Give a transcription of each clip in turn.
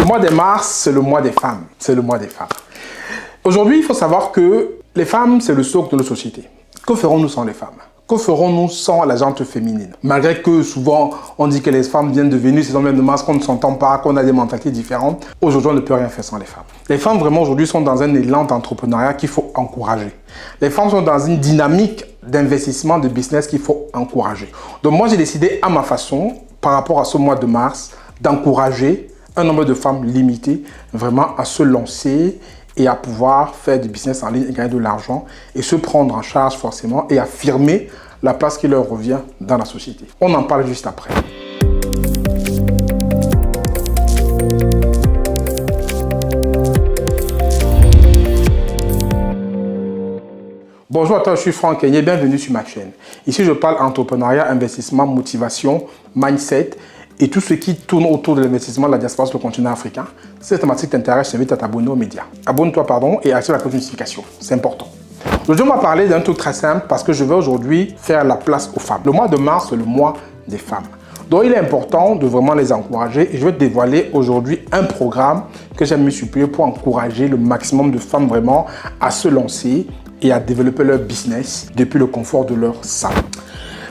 mois de mars, c'est le mois des femmes. C'est le mois des femmes. Aujourd'hui, il faut savoir que les femmes, c'est le socle de nos sociétés. Que ferons-nous sans les femmes? Que ferons-nous sans la gente féminine? Malgré que souvent, on dit que les femmes viennent de Vénus, elles ont même de Mars, qu'on ne s'entend pas, qu'on a des mentalités différentes. Aujourd'hui, on ne peut rien faire sans les femmes. Les femmes, vraiment, aujourd'hui, sont dans un élan d'entrepreneuriat qu'il faut encourager. Les femmes sont dans une dynamique d'investissement, de business qu'il faut encourager. Donc moi, j'ai décidé à ma façon, par rapport à ce mois de mars, d'encourager un nombre de femmes limité, vraiment à se lancer et à pouvoir faire du business en ligne et gagner de l'argent et se prendre en charge forcément et affirmer la place qui leur revient dans la société. On en parle juste après. Bonjour à toi, je suis Franck et bienvenue sur ma chaîne. Ici, je parle entrepreneuriat, investissement, motivation, mindset et tout ce qui tourne autour de l'investissement de la diaspora sur le continent africain. Si cette thématique t'intéresse, je t'invite à t'abonner aux médias. Abonne-toi, et active la cloche de notification. C'est important. Aujourd'hui, on va parler d'un truc très simple parce que je vais aujourd'hui faire la place aux femmes. Le mois de mars, c'est le mois des femmes. Donc, il est important de vraiment les encourager et je vais te dévoiler aujourd'hui un programme que j'ai mis sur pied pour encourager le maximum de femmes vraiment à se lancer et à développer leur business depuis le confort de leur salon.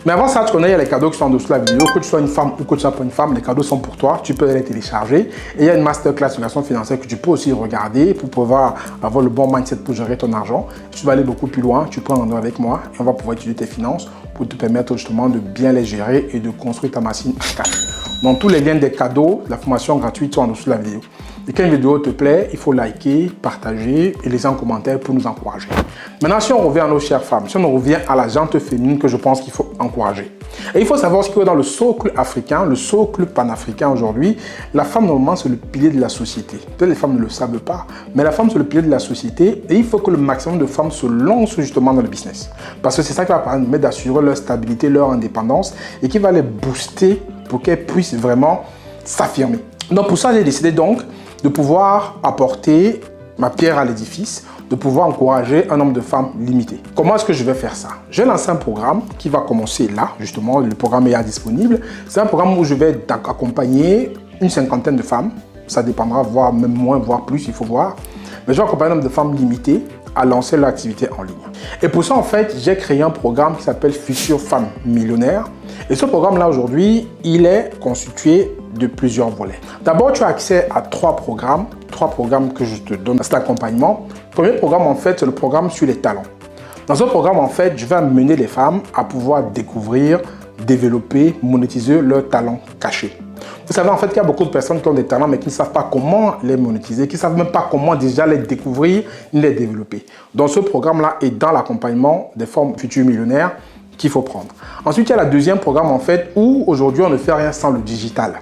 Mais avant ça, tu connais, il y a les cadeaux qui sont en dessous de la vidéo. Que tu sois une femme ou que tu sois pas une femme, les cadeaux sont pour toi. Tu peux les télécharger. Et il y a une masterclass sur l'éducation financière que tu peux aussi regarder pour pouvoir avoir le bon mindset pour gérer ton argent. Si tu vas aller beaucoup plus loin, tu peux en avoir avec moi et on va pouvoir étudier tes finances pour te permettre justement de bien les gérer et de construire ta machine à cash. Donc, tous les liens des cadeaux, la formation gratuite sont en dessous de la vidéo. Et quand une vidéo te plaît, il faut liker, partager et laisser un commentaire pour nous encourager. Maintenant, si on revient à nos chères femmes, si on revient à la gente féminine que je pense qu'il faut encourager. Et il faut savoir ce qu'il y a dans le socle africain, le socle panafricain aujourd'hui. La femme, normalement, c'est le pilier de la société. Peut-être les femmes ne le savent pas, mais la femme, c'est le pilier de la société et il faut que le maximum de femmes se lancent justement dans le business. Parce que c'est ça qui va permettre d'assurer leur stabilité, leur indépendance et qui va les booster pour qu'elles puissent vraiment s'affirmer. Donc, pour ça, j'ai décidé donc de pouvoir apporter ma pierre à l'édifice, de pouvoir encourager un nombre de femmes limité. Comment est-ce que je vais faire ça? J'ai lancé un programme qui va commencer là, justement, le programme est disponible. C'est un programme où je vais accompagner une cinquantaine de femmes. Ça dépendra, voire même moins, voire plus, il faut voir. Mais je vais accompagner un nombre de femmes limitées à lancer leur activité en ligne. Et pour ça, en fait, j'ai créé un programme qui s'appelle Futures Femmes Millionnaires. Et ce programme-là, aujourd'hui, il est constitué de plusieurs volets. D'abord, tu as accès à trois programmes que je te donne à cet accompagnement. Le premier programme, en fait, c'est le programme sur les talents. Dans ce programme, en fait, je vais amener les femmes à pouvoir découvrir, développer, monétiser leurs talents cachés. Vous savez en fait qu'il y a beaucoup de personnes qui ont des talents mais qui ne savent pas comment les monétiser, qui ne savent même pas comment déjà les découvrir ni les développer. Donc ce programme-là est dans l'accompagnement des femmes futures millionnaires qu'il faut prendre. Ensuite, il y a le deuxième programme en fait où aujourd'hui on ne fait rien sans le digital.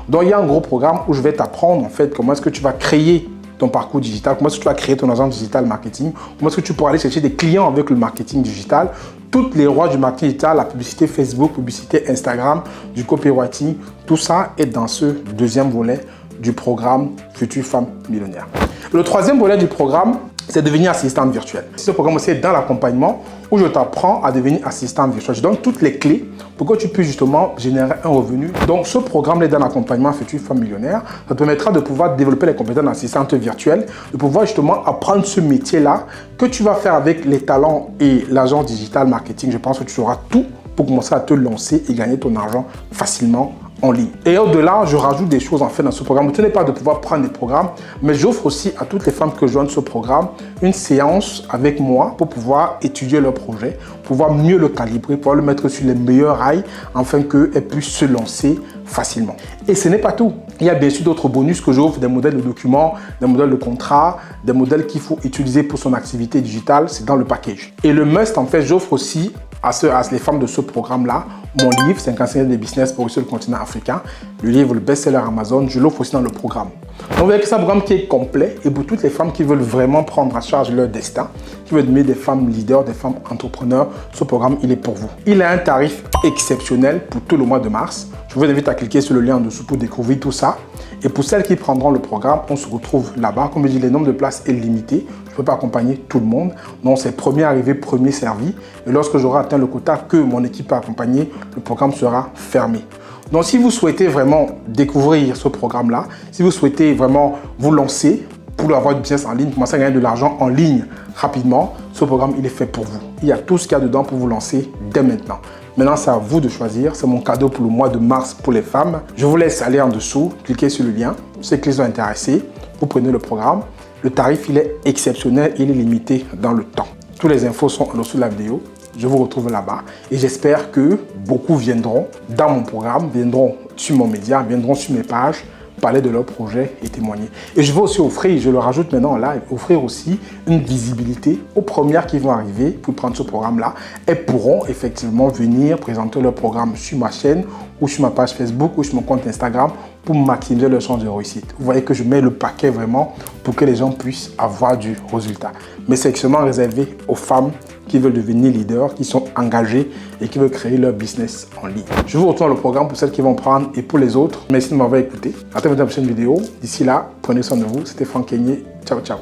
Donc il y a un gros programme où je vais t'apprendre en fait comment est-ce que tu vas créer ton parcours digital, comment est-ce que tu vas créer ton agence digital marketing, comment est-ce que tu pourras aller chercher des clients avec le marketing digital, toutes les rois du marketing digital, la publicité Facebook, publicité Instagram, du copywriting, tout ça est dans ce deuxième volet du programme Futures Femmes Millionnaires. Le troisième volet du programme, c'est devenir assistante virtuelle. Ce programme aussi est dans l'accompagnement où je t'apprends à devenir assistante virtuelle. Je donne toutes les clés pour que tu puisses justement générer un revenu. Donc ce programme est dans l'accompagnement Futures Femmes Millionnaires. Ça te permettra de pouvoir développer les compétences d'assistante virtuelle, de pouvoir justement apprendre ce métier-là que tu vas faire avec les talents et l'agence digital marketing. Je pense que tu auras tout pour commencer à te lancer et gagner ton argent facilement en ligne. Et au-delà, je rajoute des choses en fait dans ce programme. Ce n'est pas de pouvoir prendre des programmes, mais j'offre aussi à toutes les femmes que joignent ce programme une séance avec moi pour pouvoir étudier leur projet, pouvoir mieux le calibrer, pouvoir le mettre sur les meilleurs rails afin qu'elles puissent se lancer facilement. Et ce n'est pas tout. Il y a bien sûr d'autres bonus que j'offre, des modèles de documents, des modèles de contrats, des modèles qu'il faut utiliser pour son activité digitale. C'est dans le package. Et le must, en fait, j'offre aussi à les femmes de ce programme-là mon livre, 50 signes de business pour réussir le continent africain. Le livre, le best-seller Amazon, je l'offre aussi dans le programme. Donc, vous voyez que c'est un programme qui est complet et pour toutes les femmes qui veulent vraiment prendre en charge leur destin, qui veulent devenir des femmes leaders, des femmes entrepreneurs, ce programme, il est pour vous. Il a un tarif exceptionnel pour tout le mois de mars. Je vous invite à cliquer sur le lien en dessous pour découvrir tout ça. Et pour celles qui prendront le programme, on se retrouve là-bas. Comme je dis, le nombre de places est limité. Je ne peux pas accompagner tout le monde. Donc, c'est premier arrivé, premier servi. Et lorsque j'aurai atteint le quota que mon équipe a accompagné, le programme sera fermé. Donc, si vous souhaitez vraiment découvrir ce programme-là, si vous souhaitez vraiment vous lancer pour avoir du business en ligne, commencer à gagner de l'argent en ligne rapidement, ce programme, il est fait pour vous. Il y a tout ce qu'il y a dedans pour vous lancer dès maintenant. Maintenant, c'est à vous de choisir. C'est mon cadeau pour le mois de mars pour les femmes. Je vous laisse aller en dessous, cliquez sur le lien. Ceux qui sont intéressés, vous prenez le programme. Le tarif, il est exceptionnel, il est limité dans le temps. Toutes les infos sont en dessous de la vidéo. Je vous retrouve là-bas et j'espère que beaucoup viendront dans mon programme, viendront sur mon média, viendront sur mes pages, parler de leur projet et témoigner. Et je vais aussi offrir, je le rajoute maintenant en live, offrir aussi une visibilité aux premières qui vont arriver pour prendre ce programme-là. Elles pourront effectivement venir présenter leur programme sur ma chaîne ou sur ma page Facebook ou sur mon compte Instagram pour maximiser leur chance de réussite. Vous voyez que je mets le paquet vraiment pour que les gens puissent avoir du résultat. Mais c'est seulement réservé aux femmes qui veulent devenir leaders, qui sont engagés et qui veulent créer leur business en ligne. Je vous retrouve dans le programme pour celles qui vont prendre et pour les autres. Merci de m'avoir écouté. Attendez la prochaine vidéo. D'ici là, prenez soin de vous. C'était Franck Kenyé. Ciao, ciao.